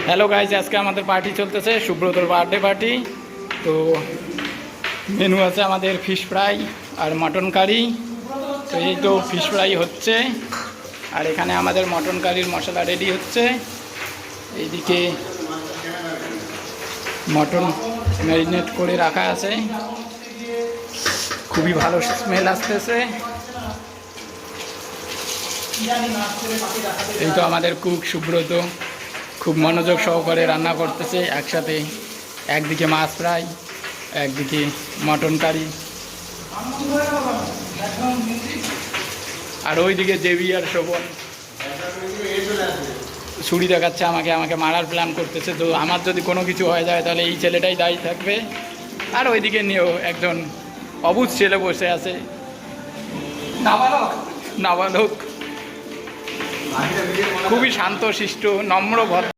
Hello guys, আজকে আমাদের party চলতেছে, সুব্রতর বার্থডে পার্টি। তো মেনু আছে আমাদের ফিশ ফ্রাই আর মটন কারি। তো এই তো ফিশ ফ্রাই হচ্ছে, আর এখানে আমাদের মটন কারির মশলা রেডি হচ্ছে। এইদিকে মটন ম্যারিনেট করে রাখা আছে, খুবই ভালো স্মেল আসতেছে। এই তো আমাদের কুক সুব্রত খুব মনোযোগ সহকারে রান্না করতেছে একসাথে, একদিকে মাছ ফ্রাই, একদিকে মটন কারি, আর ওইদিকে জেবি আর শোভন ছুরি দেখাচ্ছে আমাকে মারার প্ল্যান করতেছে। তো আমার যদি কোনো কিছু হয়ে যায় তাহলে এই ছেলেটাই দায়ী থাকবে। আর ওইদিকে নিয়েও একজন অবুঝ ছেলে বসে আছে, নাবালক, খুবই শান্ত শিষ্ট নম্র ভদ্র।